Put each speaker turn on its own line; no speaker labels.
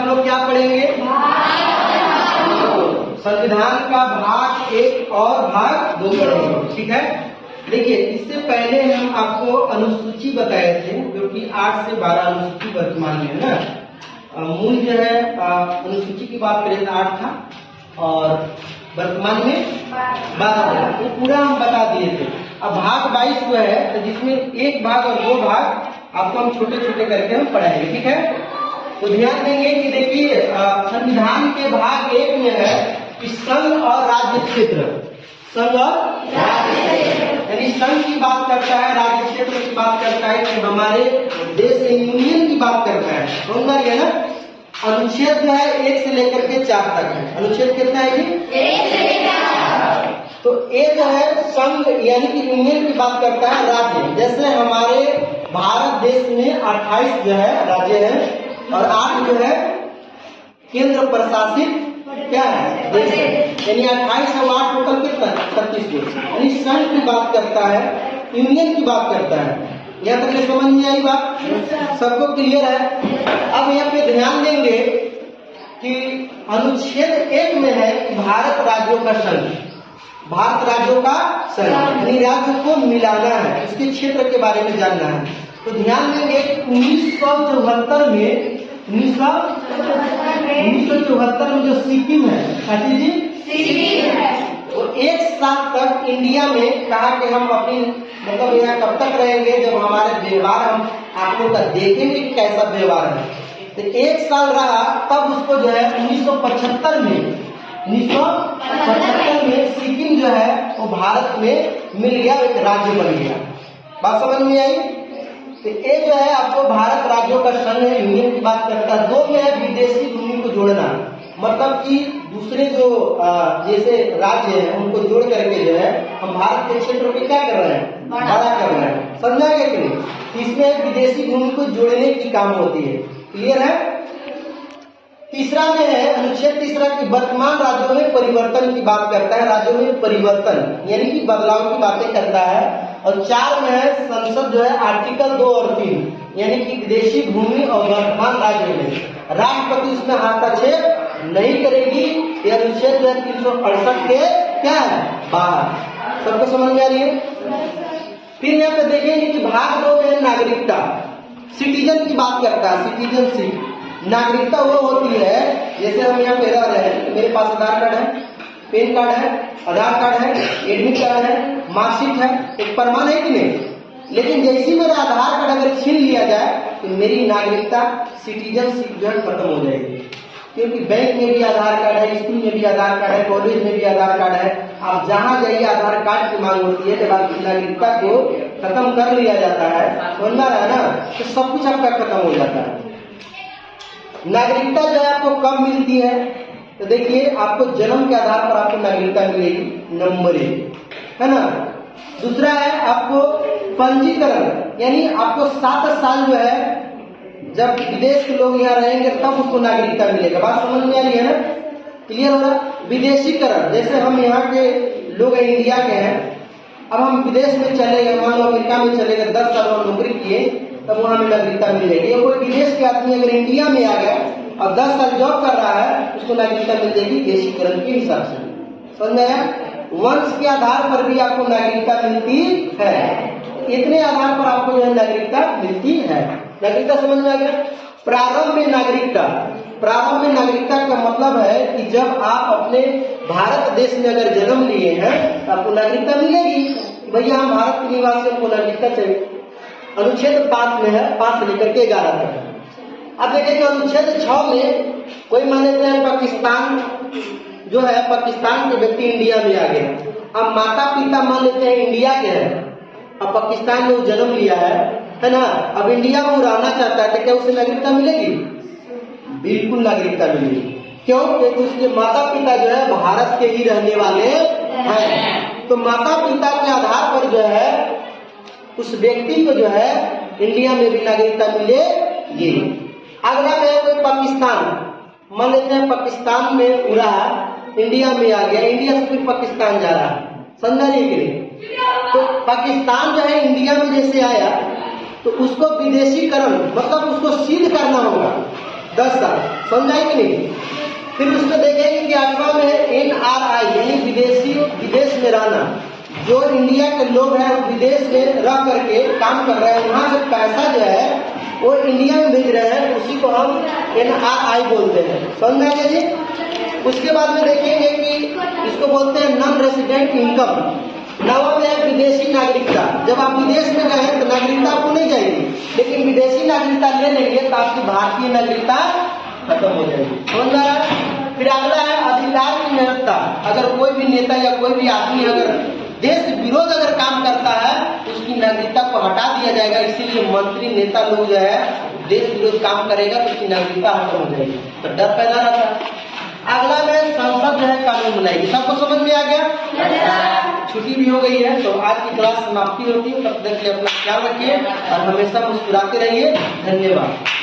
लोग क्या पढ़ेंगे? संविधान का भाग 1 और भाग 2 पढ़ेंगे, ठीक है। देखिए, इससे पहले हम आपको अनुसूची बताए थे, जो कि 8 से 12 अनुसूची वर्तमान में है ना। मूल जो है अनुसूची की बात करें तो 8 था और वर्तमान में 12, वो पूरा हम बता दिए थे। अब भाग 22 जो है, तो जिसमें 1 भाग और 2 भाग आपको हम छोटे छोटे करके हम पढ़ाएंगे, ठीक है। तो ध्यान देंगे कि देखिए, संविधान के भाग 1 में है कि संघ और राज्य क्षेत्र, संघ और राज्य क्षेत्र, यानी संघ की बात करता है, राज्य क्षेत्र की बात करता है, कि हमारे देश यूनियन की बात करता है, समझ रही है ना। अनुच्छेद जो है 1 से लेकर के 4 तक है। अनुच्छेद कितना है जी? 1 से लेकर 4। तो ए जो है संघ यानी कि यूनियन की बात करता है। राज्य, जैसे हमारे भारत देश में 28 जो है राज्य है और 8 जो है केंद्र प्रशासित क्या है देश है, यानी 28 और 8 टोटल कितना? 36 देश। यानी संघ की बात करता है, यूनियन की बात करता है। यहाँ तक समझ में आई बात? सबको क्लियर है? अब यहाँ पे ध्यान देंगे कि अनुच्छेद 1 में है कि भारत राज्यों का संघ, भारत राज्यों का संघ, यानी राज्य को मिलाना है, इसके क्षेत्र के बारे में जानना है। तो ध्यान देंगे 1974 में 1974 में जो सिक्किम है, काटी जी सिक्किम है, तो 1 साल तक इंडिया में कहा कि हम अपनी मतलब यहाँ कब तक रहेंगे, जब हमारे व्यवहार हम आप लोग का देखेंगे कि कैसा व्यवहार है। तो 1 साल रहा, तब उसको जो है 1975 में सिक्किम जो है वो भारत में मिल गया, एक राज्य बन गया। बात समझ में आई? तो ये जो है आपको भारत राज्यों का संघ है, यूनियन की बात करता है। 2 में है विदेशी भूमि को जोड़ना, मतलब कि दूसरे जो जैसे राज्य हैं उनको जोड़ करके जो है हम भारत के क्षेत्र को क्या कर रहे हैं? बड़ा कर रहे हैं। समझा गया कि नहीं? इसमें विदेशी भूमि को जोड़ने की काम होती है। क्लियर है? तीसरा में है अनुच्छेद 3 की वर्तमान राज्यों में परिवर्तन की बात करता है, राज्यों में परिवर्तन यानी कि बदलाव की बातें करता है। और 4 में है संसद जो है आर्टिकल 2 और 3 यानी कि विदेशी भूमि और वर्तमान राज्य में राष्ट्रपति उसमें हस्तक्षेप नहीं करेगी। यह अनुच्छेद जो है 368 के क्या है? बाहर। सबको समझ में आ रही है? फिर यहाँ पे देखेंगे कि भाग 2 में नागरिकता, सिटीजन की बात करता है, सिटीजनशिप। नागरिकता वो होती है, जैसे हम यहाँ पे रह रहे हैं, मेरे पास आधार कार्ड है, पैन कार्ड है, आधार कार्ड है, एडमिट कार्ड है, मार्कशीट है, एक प्रमाण है कि नहीं। लेकिन जैसे मेरा आधार कार्ड अगर छीन लिया जाए तो मेरी नागरिकता, सिटीजनशिप जो है खत्म हो जाएगी। क्योंकि बैंक में भी आधार कार्ड है, स्कूल में भी आधार कार्ड है, कॉलेज में भी आधार कार्ड है। आप जहाँ जाइए आधार कार्ड की मांग होती है। जब आपकी नागरिकता को खत्म कर लिया जाता है, समझना है ना, तो सब कुछ आपका खत्म हो जाता है। नागरिकता जो है आपको कब मिलती है? तो देखिए, आपको जन्म के आधार पर आपको नागरिकता मिलेगी, नंबर 1 है ना। दूसरा है आपको पंजीकरण, यानी आपको 7 साल जो है जब विदेश के लोग यहाँ रहेंगे तब उसको नागरिकता मिलेगा। बात समझ में आ रही है ना? क्लियर हो रहा? विदेशीकरण, जैसे हम यहाँ के लोग इंडिया के हैं, अब हम विदेश में चले गए, मान लो अमेरिका में चले गए, 10 साल हम नौकरी किए, तब वहाँ हमें नागरिकता मिल जाएगी। कोई विदेश के आदमी अगर इंडिया में आ गया और 10 साल जॉब कर रहा है, उसको नागरिकता मिल जाएगी देशीकरण के हिसाब से। समझ आया? वंश के आधार पर भी आपको नागरिकता मिलती है, इतने आधार पर आपको यह नागरिकता मिलती है। नागरिकता समझ में आ गया? प्रारंभ में नागरिकता, प्रारंभ में नागरिकता का मतलब है कि जब आप अपने भारत देश में अगर जन्म लिए हैं तो आपको नागरिकता मिलेगी। भैया हम भारत के निवासी, हमको नागरिकता चाहिए। अनुच्छेद 5 में है, 5 से लेकर के 11 तक। अब देखेंगे अनुच्छेद 6 में कोई मान लेते हैं पाकिस्तान जो है, पाकिस्तान के व्यक्ति इंडिया में आ गए। अब माता पिता मान लेते हैं इंडिया के हैं, अब पाकिस्तान में वो जन्म लिया है ना। अब इंडिया में वो रहना चाहता है तो क्या उसे नागरिकता मिलेगी? बिल्कुल नागरिकता मिलेगी। क्यों? क्योंकि उसके माता पिता जो है भारत के ही रहने वाले हैं। तो माता पिता के आधार पर जो है उस व्यक्ति को जो है इंडिया में भी नागरिकता मिलेगी। अगला है कोई पाकिस्तान, मान लेते हैं पाकिस्तान में पूरा इंडिया में आ गया, इंडिया से फिर पाकिस्तान जा रहा है, समझा नहीं कि? तो पाकिस्तान जो है इंडिया में जैसे आया तो उसको विदेशीकरण मतलब उसको सील करना होगा। 10 साल, समझाई कि नहीं। फिर उसमें देखेंगे कि 8वां में है NRI यानी विदेश में रहना। जो इंडिया के लोग हैं विदेश में रह करके काम कर रहे हैं, वहाँ से पैसा जो है वो इंडिया में भेज रहे हैं, उसी को हम NRI बोलते हैं, समझ में आया जी। उसके बाद में देखेंगे कि इसको बोलते हैं नॉन रेसिडेंट इनकम। 9वां में है विदेशी नागरिकता। जब आप विदेश में गए तो नागरिकता आपको नहीं जाएगी, लेकिन विदेशी नागरिकता ले लेंगे तो आपकी भारतीय नागरिकता खत्म हो जाएगी, समझ में आ रहा है। फिर अगला है अधिकार की निरंतरता। अगर कोई भी नेता या कोई भी आदमी अगर देश विरोध अगर काम करता है तो उसकी नागरिकता को हटा दिया जाएगा। इसीलिए मंत्री नेता लोग जो है देश विरोध काम करेगा तो उसकी नागरिकता खत्म हो जाएगी, तो डर पैदा रहता है। अगला में संसद जो है कानून बनाएगी। सबको समझ में आ गया। छुट्टी भी हो गई है तो आज की क्लास समाप्ति होती है। तब तक के लिए अपना ख्याल रखिए और हमेशा मुस्कुराते रहिए। धन्यवाद।